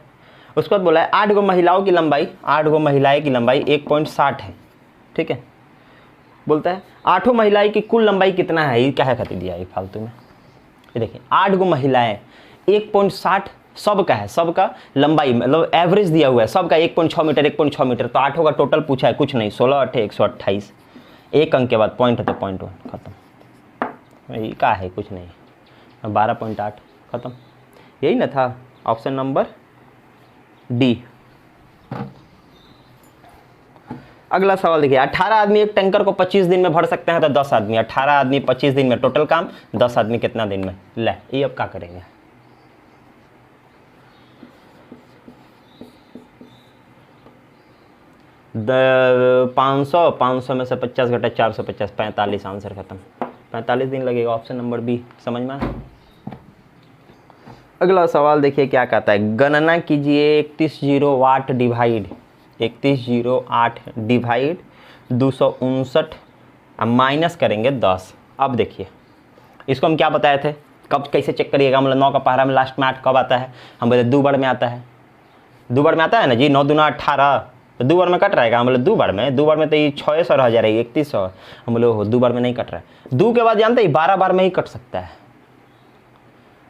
उसके बाद बोला है 8 गो महिलाओं की लंबाई, 8 गो महिलाएं की लंबाई 1.60 है, ठीक है। बोलता है 8 महिलाएं की कुल लंबाई कितना है, ये क्या है कहती दिया ये फालतू में। ये देखिए 8 गो महिलाएं 1.60 सबका है, सबका लंबाई मतलब एवरेज दिया हुआ है, सबका 1.6 मीटर 1.6 मीटर, तो 8 का टोटल पूछा है, कुछ नहीं, 16 8 128, एक अंक के बाद पॉइंट है तो .1 खत्म। ये क्या है, कुछ नहीं, 12.8 खत्म, यही ना था ऑप्शन नंबर डी। अगला सवाल देखिए, 18 आदमी एक टैंकर को 25 दिन में भर सकते हैं, तो 10 आदमी, 18 आदमी 25 दिन में टोटल काम, 10 आदमी कितना दिन में, ले ये अब क्या करेंगे। द 500 में से 50 घटा 450, 45 आंसर खत्म, 45 दिन लगेगा, ऑप्शन नंबर बी, समझ में। अगला सवाल देखिए क्या कहता है, गणना कीजिए 3108 डिवाइड 259 माइनस करेंगे 10। अब देखिए इसको हम क्या बताए थे, कब कैसे चेक करिएगा, मतलब 9 का पहरा में लास्ट में 8 कब आता है, हम बोले 2 बार में आता है, 2 बार में आता है ना जी, 9 दूना 18, तो 2 बार में कट रहेगा, हम बोले 2 बार में तो ये 600 रह जा रही है 3100, हम बोले हो 2 बार में नहीं कट रहा है। 2 के बाद जानते हैं 12 बार में ही कट सकता है,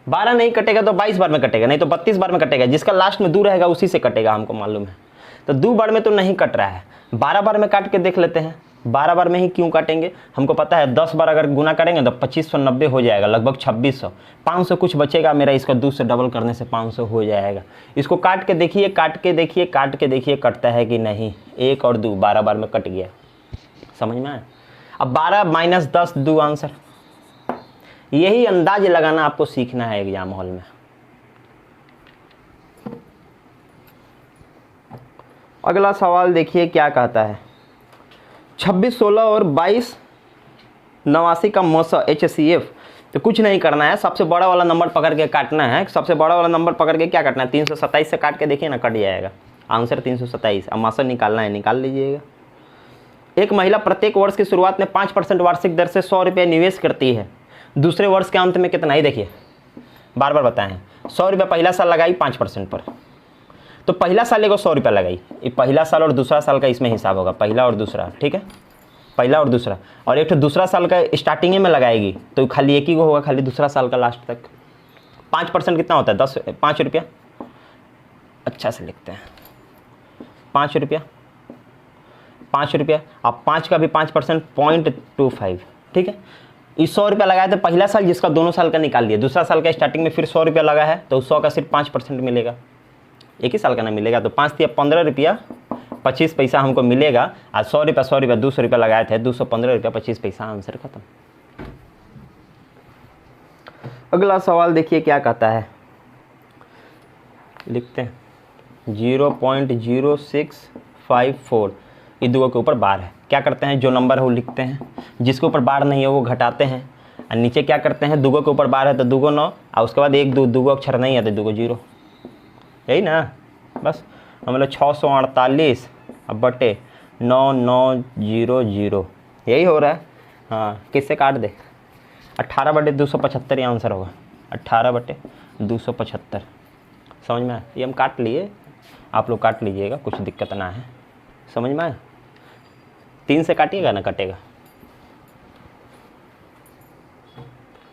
12 नहीं कटेगा तो 22 बार में कटेगा, नहीं तो 32 बार में कटेगा, जिसका लास्ट में 2 रहेगा उसी से कटेगा, हमको मालूम है। तो 2 बार में तो नहीं कट रहा है, 12 बार में काट के देख लेते हैं, 12 बार में ही क्यों काटेंगे, हमको पता है 10 बार अगर गुना करेंगे तो 2590 हो जाएगा, लगभग 2600, 500 कुछ बचेगा मेरा, इसका 2 से डबल करने से 500 हो जाएगा। इसको काट के देखिए, कटता है कि नहीं, 1 और 2 12 बार में कट गया, समझ में आया। अब 12 माइनस 10 2 आंसर, यही अंदाज लगाना आपको सीखना है एग्जाम हॉल में। अगला सवाल देखिए क्या कहता है, 26 16 और 22 89 का मौसा HCF, तो कुछ नहीं करना है, सबसे बड़ा वाला नंबर पकड़ के काटना है, सबसे बड़ा वाला नंबर पकड़ के क्या काटना है, 327 से काट के देखिए ना, कट जाएगा आंसर 327। अब मौसा निकालना है, निकाल लीजिएगा। एक महिला प्रत्येक वर्ष की शुरुआत में 5% वार्षिक दर से 100 रुपये निवेश करती है, दूसरे वर्ष के अंत में कितना, ही देखिए बार बार बताएं, 100 रुपये पहला साल लगाई 5% पर, तो पहला साल को 100 रुपया लगाई, ये पहला साल और दूसरा साल का इसमें हिसाब होगा, पहला और दूसरा, ठीक है, पहला और दूसरा, और एक तो दूसरा साल का स्टार्टिंग में लगाएगी, तो खाली एक ही को होगा, खाली दूसरा साल का लास्ट तक। 5% कितना होता है, 5 रुपया, अच्छा से लिखते हैं, 5 रुपया, 5 रुपया, अब 5 का भी 5% 0.25, ठीक है, इस 100 रुपया लगाया था पहला साल, जिसका दोनों साल का निकाल लिया, दूसरा साल का स्टार्टिंग में फिर 100 रुपया लगा है, तो 100 का सिर्फ 5% मिलेगा, एक ही साल का ना मिलेगा। तो 5 या 15 रुपया 25 पैसा हमको मिलेगा। आज 100 रुपया 200 रुपया लगाए थे, 215 रुपया 25 पैसा, आंसर खत्म। अगला सवाल देखिए क्या कहता है, लिखते हैं 0.0654, ये दो के ऊपर बार है। क्या करते हैं, जो नंबर है वो लिखते हैं, जिसके ऊपर बार नहीं है वो घटाते हैं, और नीचे क्या करते हैं, दुगो के ऊपर बार है तो दुगो 9, और उसके बाद एक दुगो अक्षर नहीं है तो दुगो 0, यही ना। बस हम लोग 648 अब बटे 9900, यही हो रहा है। हाँ, किससे काट दे, 18/275 ये आंसर होगा, 18/275। समझ में आया, ये हम काट लिए, आप लोग काट लीजिएगा, कुछ दिक्कत ना है। समझ में आया, 3 से काटिएगा ना कटेगा।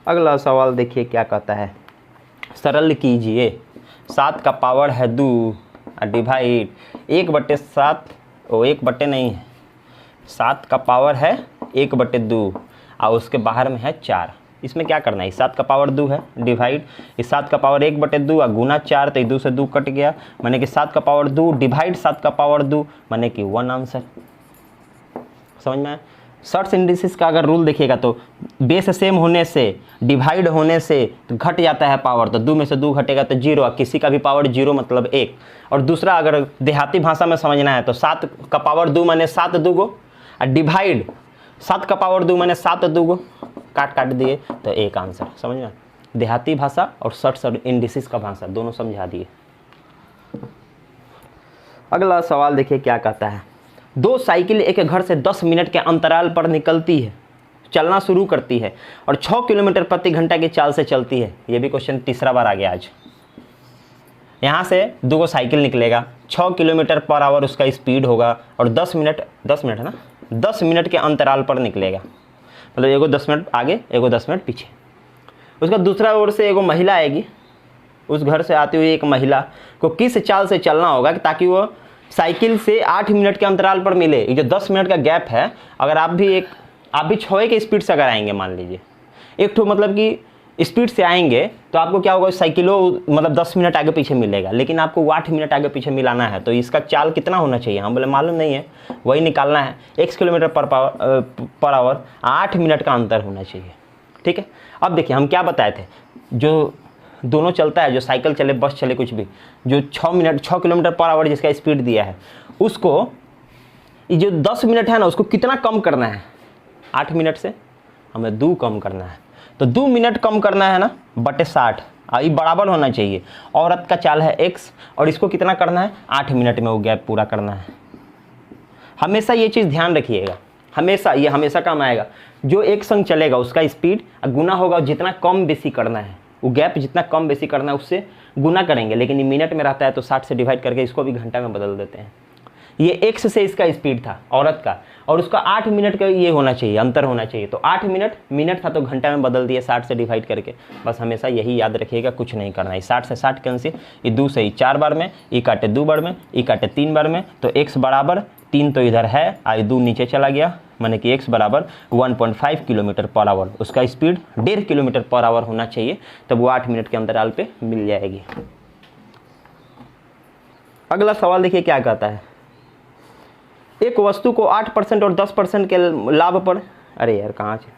अगला सवाल देखिए क्या कहता है, सरल कीजिए 7 का पावर है 2 डिवाइड 1/7, ओ 1 नहीं है, 7 का पावर है 1/2 और उसके बाहर में है 4। इसमें क्या करना है, 7 का पावर 2 है डिवाइड, इस 7 का पावर 1/2 और गुना 4, तो 2 से 2 कट गया, माने कि 7 का पावर 2 डिवाइड 7 का पावर 2, माने कि 1 आंसर। समझ में आया। शॉर्ट्स इंडिसेस का अगर रूल देखिएगा तो बेस सेम होने से, डिवाइड होने से तो घट जाता है पावर, तो 2 में से 2 घटेगा तो 0, और किसी का भी पावर 0 मतलब 1। और दूसरा अगर देहाती भाषा में समझना है तो 7 का पावर 2 माने 7 दूगो, और डिवाइड 7 का पावर 2 माने 7 दूगो, काट दिए तो 1 आंसर। समझ में, देहाती भाषा और शॉर्ट्स और इंडिसेस का भाषा दोनों समझा दिए। अगला सवाल देखिए क्या कहता है, 2 साइकिल एक घर से 10 मिनट के अंतराल पर निकलती है, चलना शुरू करती है और 6 किलोमीटर प्रति घंटा की चाल से चलती है। ये भी क्वेश्चन तीसरा बार आ गया आज। यहाँ से 2 साइकिल निकलेगा, 6 किलोमीटर पर आवर उसका स्पीड होगा, और 10 मिनट है ना, 10 मिनट के अंतराल पर निकलेगा, मतलब एगो 10 मिनट आगे एगो 10 मिनट पीछे। उसका दूसरा ओर से एगो महिला आएगी, उस घर से आती हुई एक महिला को किस चाल से चलना होगा ताकि वो साइकिल से 8 मिनट के अंतराल पर मिले। ये जो 10 मिनट का गैप है, अगर आप भी 6 के स्पीड से अगर आएंगे, मान लीजिए एक ठो मतलब कि स्पीड से आएंगे, तो आपको क्या होगा, साइकिलों मतलब 10 मिनट आगे पीछे मिलेगा, लेकिन आपको 8 मिनट आगे पीछे मिलाना है, तो इसका चाल कितना होना चाहिए, हम बोले मालूम नहीं है, वही निकालना है। x kilometre per hour 8 minute का अंतर होना चाहिए। ठीक है, अब देखिए हम क्या बताए थे, जो दोनों चलता है, जो साइकिल चले बस चले कुछ भी, जो 6 किलोमीटर पर आवर जिसका स्पीड दिया है, उसको ये जो 10 मिनट है ना, उसको कितना कम करना है, 8 मिनट से हमें 2 कम करना है, तो 2 मिनट कम करना है ना बटे 60, ये बराबर होना चाहिए। औरत का चाल है x, और इसको कितना करना है, 8 मिनट में वो गैप पूरा करना है। हमेशा ये चीज़ ध्यान रखिएगा, हमेशा काम आएगा, जो एक संग चलेगा उसका स्पीड गुना होगा, जितना कम बेसी करना है, वो गैप जितना कम बेसी करना है उससे गुना करेंगे, लेकिन ये मिनट में रहता है तो 60 से डिवाइड करके इसको भी घंटा में बदल देते हैं। ये x से इसका स्पीड था औरत का, और उसका 8 मिनट का ये होना चाहिए, अंतर होना चाहिए, तो 8 मिनट था तो घंटा में बदल दिए 60 से डिवाइड करके। बस हमेशा यही याद रखिएगा, कुछ नहीं करना है। 60 से 60 कैंसिल, ये 2 से 4 बार में, ये काटे 2 बार में, ये काटे 3 बार में, तो x बराबर 3 तो इधर है, आई 2 नीचे चला गया, माने कि x बराबर 1.5 किलोमीटर पर आवर, उसका स्पीड 1.5 किलोमीटर पर आवर होना चाहिए, तब वो 8 मिनट के अंतराल पे मिल जाएगी। अगला सवाल देखिए क्या कहता है, एक वस्तु को 8% और 10% के लाभ पर, अरे यार कहाँ से,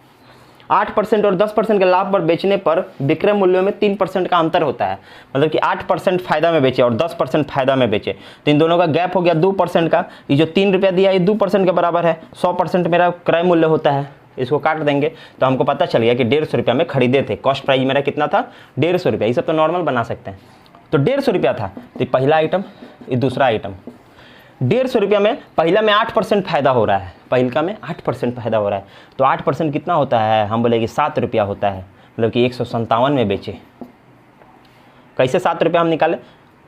8% और 10% के लाभ पर बेचने पर विक्रय मूल्यों में 3% का अंतर होता है, मतलब कि 8% फायदा में बेचे और 10% फायदा में बेचे, तो इन दोनों का गैप हो गया 2% का। ये जो 3 रुपया दिया ये 2% के बराबर है, 100% मेरा क्रय मूल्य होता है, इसको काट देंगे तो हमको पता चल गया कि 150 रुपया में खरीदे थे, कॉस्ट प्राइस मेरा कितना था, 150 रुपया। ये सब तो नॉर्मल बना सकते हैं, तो 150 रुपया था, तो पहला आइटम, ये दूसरा आइटम, 150 रुपया में पहला में 8% फायदा हो रहा है, पहिलका में 8% फायदा हो रहा है, तो 8% कितना होता है, हम बोले कि 7 रुपया होता है, मतलब कि 157 में बेचे। कैसे 7 रुपया हम निकाले,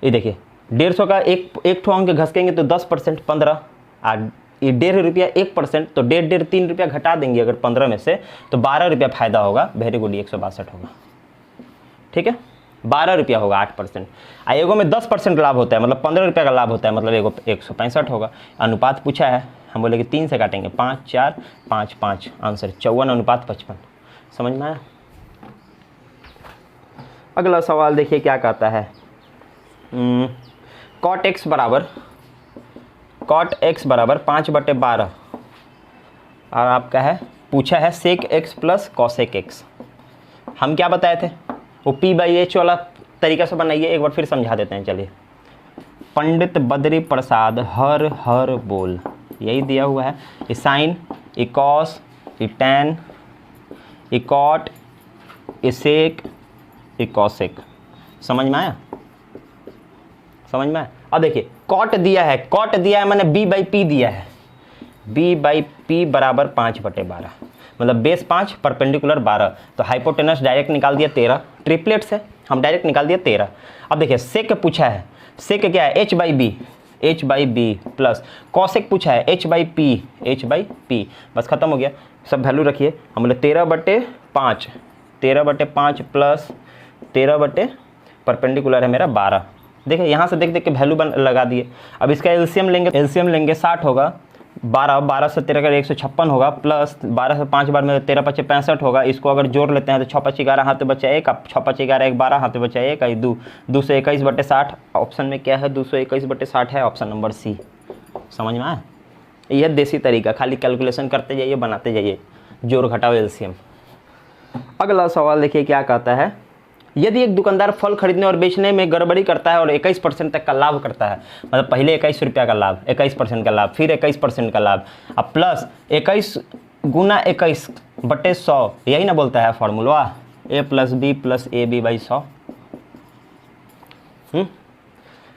ये देखिए 150 का एक ठो अंक घसकेंगे तो 10% 15, और ये 1.5 रुपया 1%, तो 1.5 3 रुपया घटा देंगे अगर 15 में से, तो 12 रुपया फायदा होगा, वेरी गुड, 162 होगा। ठीक है, 12 रुपया होगा 8%, एगो में 10% लाभ होता है, मतलब 15 रुपया का लाभ होता है, मतलब एगो 165 होगा। अनुपात पूछा है, हम बोले कि 3 से काटेंगे, 5 4 5 5, आंसर 54:55। समझ में आया। अगला सवाल देखिए क्या कहता है, कॉट एक्स बराबर 5/12 और आपका है पूछा है sec x plus cosec x. हम क्या बताए थे, वो P/H वाला तरीका से बनाइए, एक बार फिर समझा देते हैं। चलिए, पंडित बद्री प्रसाद हर हर बोल, यही दिया हुआ है। ये साइन, ये कॉस, ये टैन, ये कॉट, ये सेक, ये कॉसेक। समझ में आया, समझ में आया। अब देखिए कॉट दिया है, मैंने B/P दिया है, B/P बराबर 5/12, मतलब बेस 5 परपेंडिकुलर 12, तो हाइपोटेनस डायरेक्ट निकाल दिया 13, ट्रिपलेट्स है हम डायरेक्ट निकाल दिया 13। अब देखिए सेक पूछा है, सेक क्या है H/B प्लस कॉसेक पूछा है H/P, बस खत्म हो गया। सब वैल्यू रखिए, हम बोले 13/5 प्लस 13 परपेंडिकुलर है मेरा 12। देखिए यहाँ से देख के वैल्यू लगा दिए। अब इसका एलसीएम लेंगे 60 होगा, 12 से 13 का 156 होगा, प्लस 12 से 5 बार में 13 × 5 = 65 होगा। इसको अगर जोड़ लेते हैं तो 6 × 5 = 11, हाथ बचा 1, 6 × 5 = 11, 1 12, हाथ बचा 1, 2 221/60। ऑप्शन में क्या है 221/60 है, ऑप्शन नंबर सी। समझ में आया, यह देसी तरीका, खाली कैलकुलेशन करते जाइए, बनाते जाइए, जोड़ घटाओ एलसीएम। अगला सवाल देखिए क्या कहता है, यदि एक दुकानदार फल खरीदने और बेचने में गड़बड़ी करता है और 21% तक का लाभ करता है, मतलब पहले 21 रुपया का लाभ, 21% का लाभ, फिर 21% का लाभ, अब प्लस 21 गुना 21/100, यही ना बोलता है फॉर्मूला A + B + AB/100।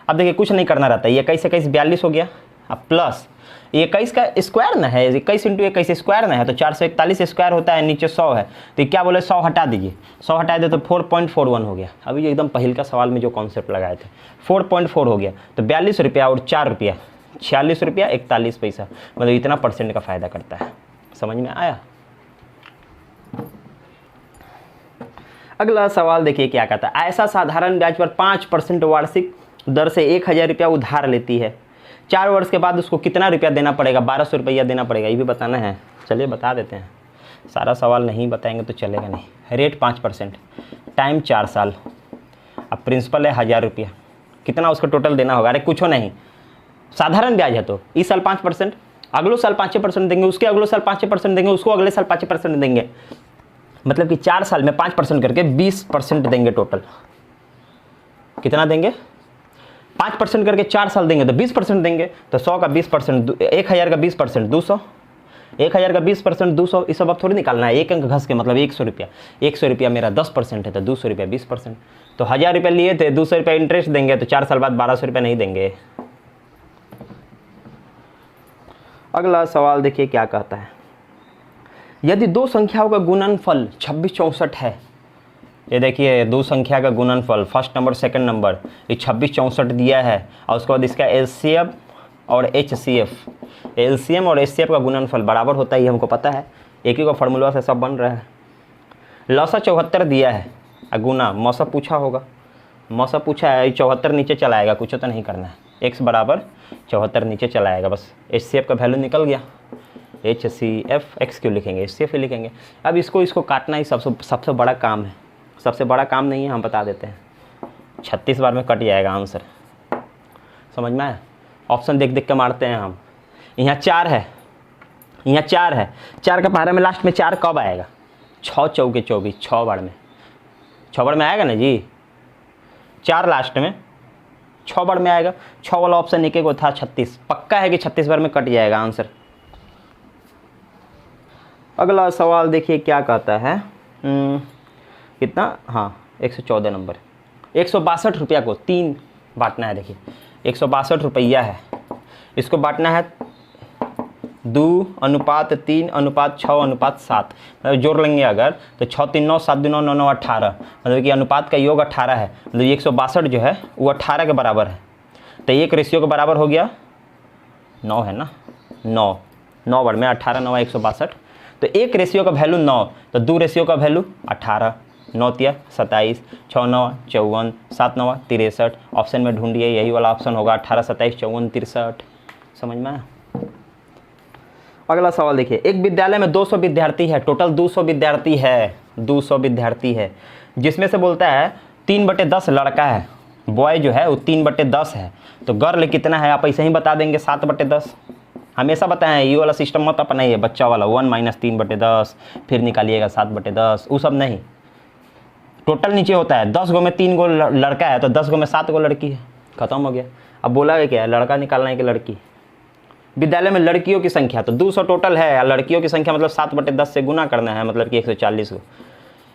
अब देखिए कुछ नहीं करना रहता है, 21 42 हो गया, अब प्लस 21 का स्क्वायर ना है, 21 × 21 स्क्वायर ना है, तो 441 स्क्वायर होता है, नीचे 100 है, तो क्या बोले 100 हटा दीजिए, 100 हटा दे तो 4.41 हो गया। अभी जो एकदम पहले का सवाल में जो कॉन्सेप्ट लगाए थे 4.4 हो गया, तो 42 रुपया और 4 रुपया 46 रुपया 41 पैसा, मतलब इतना % का फायदा करता है। समझ में आया। अगला सवाल देखिए क्या कहता है, ऐसा साधारण ब्याज पर 5% वार्षिक दर से 1000 रुपया उधार लेती है, 4 वर्ष के बाद उसको कितना रुपया देना पड़ेगा, 1200 रुपया देना पड़ेगा, ये भी बताना है। चलिए बता देते हैं, सारा सवाल नहीं बताएंगे तो चलेगा नहीं। रेट 5%, टाइम 4 साल, अब प्रिंसिपल है 1000 रुपया, कितना उसको टोटल देना होगा। अरे कुछ नहीं, साधारण ब्याज है तो इस साल 5%, अगले साल 5% देंगे, उसके अगले साल 5% देंगे, उसको अगले साल 5% देंगे, मतलब कि 4 साल में 5% करके 20% देंगे टोटल। कितना देंगे, 5% करके 4 साल देंगे तो 20% देंगे, तो 100 का 20%, 1000 का 20% 200, 1000 का 20% 200, इस सब अब थोड़ी निकालना है, एक अंक घस के, मतलब 100 रुपया, 100 रुपया मेरा 10% है तो 200 रुपया 20%, तो 1000 रुपया लिए थे, 200 रुपया इंटरेस्ट देंगे, तो 4 साल बाद 1200 रुपया नहीं देंगे। अगला सवाल देखिए क्या कहता है, यदि दो संख्याओं का गुणनफल 2664 है, ये देखिए दो संख्या का गुणनफल, फर्स्ट नंबर सेकंड नंबर, ये 2664 दिया है, और उसके बाद इसका एलसीएम और एचसीएफ, एलसीएम और एचसीएफ का गुणनफल बराबर होता है, ये हमको पता है, एक ही का फार्मूला से सब बन रहा है। लौसा 74 दिया है, गुना मौसा पूछा होगा, मौसा पूछा है, 74 नीचे चलाएगा, कुछ तो नहीं करना है, x बराबर 74 नीचे चलाएगा, बस एचसीएफ का वैल्यू निकल गया, HCF, x क्यों लिखेंगे, HCF ही लिखेंगे। अब इसको काटना ही सबसे बड़ा काम है, सबसे बड़ा काम नहीं है, हम बता देते हैं, 36 बार में कट जाएगा आंसर। समझ में आया, ऑप्शन देख देख के मारते हैं हम। यहाँ 4 है, यहाँ 4 है, 4 का पहाड़ा में लास्ट में 4 कब आएगा, 6 चौके 24, 6 बार में, 6 बार में आएगा ना जी, 4 लास्ट में 6 बार में आएगा, 6 वाला ऑप्शन एक को था 36, पक्का है कि 36 बार में कट जाएगा आंसर। अगला सवाल देखिए क्या कहता है, कितना, हाँ 114 नंबर, 162 रुपया को 3 बांटना है। देखिए 162 रुपया है, इसको बांटना है 2:3:6:7, मतलब जोड़ लेंगे अगर तो 6 3 9 7 2 9 9 9 18, मतलब कि अनुपात का योग 18 है, मतलब 162 जो है वो 18 के बराबर है, तो एक रेशियो के बराबर हो गया 9 है ना, 9 बार में 18 9 162, तो एक रेशियो का वैल्यू 9, तो 2 रेशियो का वैल्यू 18, 9 × 27, 6 9 54, 7 9 63, ऑप्शन में ढूंढिए, यही वाला ऑप्शन होगा 18 27 54 63। समझ में आया। अगला सवाल देखिए, एक विद्यालय में 200 विद्यार्थी है, टोटल 200 विद्यार्थी है, 200 विद्यार्थी है, जिसमें से बोलता है 3/10 लड़का है, बॉय जो है वो 3/10 है, तो गर्ल कितना है आप ऐसे ही बता देंगे 7/10। हमेशा बताएं ये वाला सिस्टम मत अपनाइए, बच्चा वाला 1 - 3/10 फिर निकालिएगा 7/10, वो सब नहीं। टोटल नीचे होता है 10 गो में 3 गो लड़का है तो 10 गो में 7 गो लड़की है, खत्म हो गया। अब बोला क्या है, लड़का निकालना है कि लड़की। विद्यालय में लड़कियों की संख्या तो 200 टोटल है, लड़कियों की संख्या मतलब 7/10 से गुना करना है, मतलब कि 140 गो।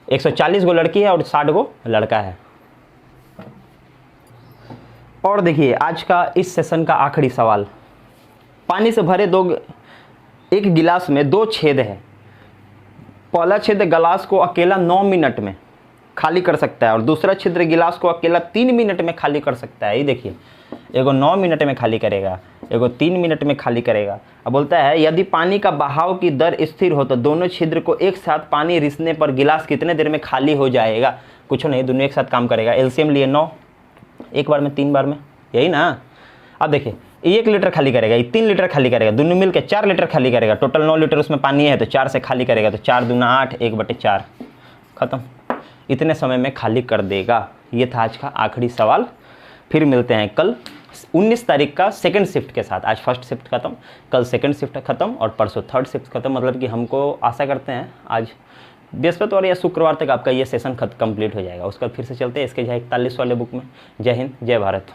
140 गो लड़की है और 60 गो लड़का है। और देखिए आज का इस सेशन का आखिरी सवाल, पानी से भरे एक गिलास में 2 छेद है, पहला छेद गिलास को अकेला 9 मिनट में खाली कर सकता है और दूसरा छिद्र गिलास को अकेला 3 मिनट में खाली कर सकता है। ये देखिए, एगो 9 मिनट में खाली करेगा, एगो 3 मिनट में खाली करेगा। अब बोलता है यदि पानी का बहाव की दर स्थिर हो तो दोनों छिद्र को एक साथ पानी रिसने पर गिलास कितने देर में खाली हो जाएगा। कुछ नहीं, दोनों एक साथ काम करेगा। एलसीएम लिए 9, एक बार में 3 बार में, यही ना। अब देखिए 1 लीटर खाली करेगा, ये 3 लीटर खाली करेगा, दोनों मिलकर 4 लीटर खाली करेगा। टोटल 9 लीटर उसमें पानी है तो 4 से खाली करेगा तो 4 दूना 8, 1/4 खत्म। इतने समय में खाली कर देगा। ये था आज का आखिरी सवाल। फिर मिलते हैं कल 19 तारीख का सेकंड शिफ्ट के साथ। आज फर्स्ट शिफ्ट खत्म, कल सेकंड शिफ्ट खत्म और परसों थर्ड शिफ्ट खत्म। मतलब कि हमको आशा करते हैं आज बृहस्पतिवार या शुक्रवार तक आपका ये सेशन कंप्लीट हो जाएगा। उसके बाद फिर से चलते हैं इसके 41 वाले बुक में। जय हिंद, जय भारत।